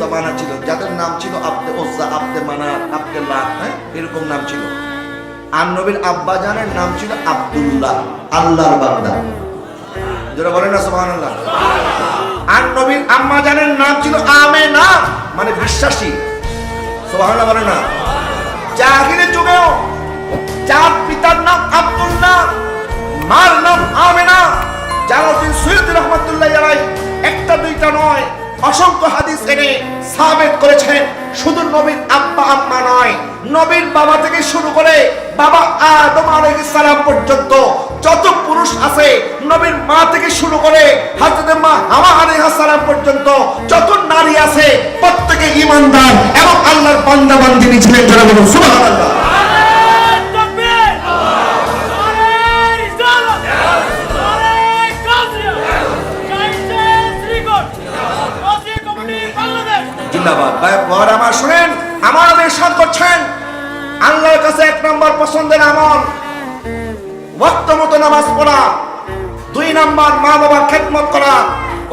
জমানা ছিল, যাদের নাম ছিল আব্দে উজ্জা, আব্দে মানাত, আব্দে লাত, এরকম নাম ছিল। আর নবীর আব্বা জানের নাম ছিল আব্দুল্লাহ, আল্লাহর বান্দা। যারা বলেন না সুবহানাল্লাহ। আর নবীর আম্মা জানের নাম ছিল আমেনা, মানে বিশ্বাসী। সুবহানাল্লাহ বলেন না। জাহিলি যুগেও যার পিতার নাম আব্দুল্লাহ, মার নাম আমেনা, জালালউদ্দিন সৈয়দী রাহমাতুল্লাহি আলাইহি একটা দুইটা নয় অসংখ্য হাদিস এনে সাবিত করেছেন। শুধু নবীর আব্বা আম্মা নয়, নবীর বাবা থেকে শুরু করে বাবা আদম আলাইহিস সালাম পর্যন্ত যত পুরুষ আছে, নবীর মা থেকে শুরু করে হযরত মা হাওয়া আলাইহিস সালাম পর্যন্ত যত নারী আছে, প্রত্যেকে ঈমানদার এবং আল্লাহর বান্দা বান্দিনী ছিলেন। যারা বলেন সুবহানাল্লাহ। আমার শুনেন, আমার ইরশাদ করছেন আল্লাহর কাছে এক নম্বর পছন্দের আমল ওয়াক্ত মতো নামাজ পড়া, দুই নম্বর মা বাবার খেদমত করা।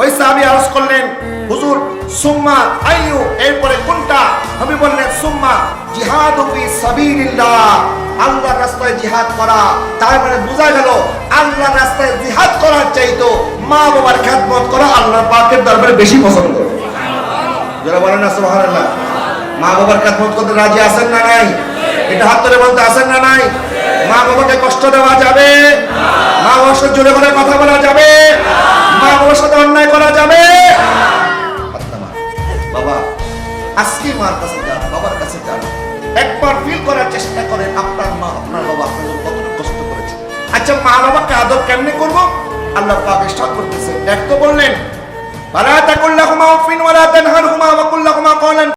ওই সাহাবী আরজ করলেন, হুজুর সুম্মা আইয়ু, এরপরে কোনটা? নবী বললেন সুম্মা জিহাদু ফি সাবিলিল্লাহ, আল্লাহর রাস্তায় জিহাদ করা। তার মানে বোঝা গেল আল্লাহর রাস্তায় জিহাদ করার চাইতো মা বাবার খেদমত করা আল্লাহর পাকের দরবারে বেশি পছন্দ। যারা বলেন না সুবহানাল্লাহ। মা বাবার খেদমত করতে রাজি আছেন না নাই? এটা হাত ধরে বলতে আছেন না নাই? মা বাবাকে কষ্ট দেওয়া যাবে? মা বাবার সাথে জোরে করে কথা বলা যাবে? মা বাবার সাথে অন্যায় করা যাবে? বাবা আজকে মার কাছে যান, বাবার কাছে যান, একবার ফিল করার চেষ্টা করেন আপনার মা আপনার বাবা আপনাদের কতটা কষ্ট করেছে। আচ্ছা, মা বাবাকে আদর কেমনে করব? আল্লাহ পাক ইরশাদ করতেছেন, এক তো বললেন ওয়ালা তাকুল লাহুমা উফিন ওয়ালা তানহারহুমা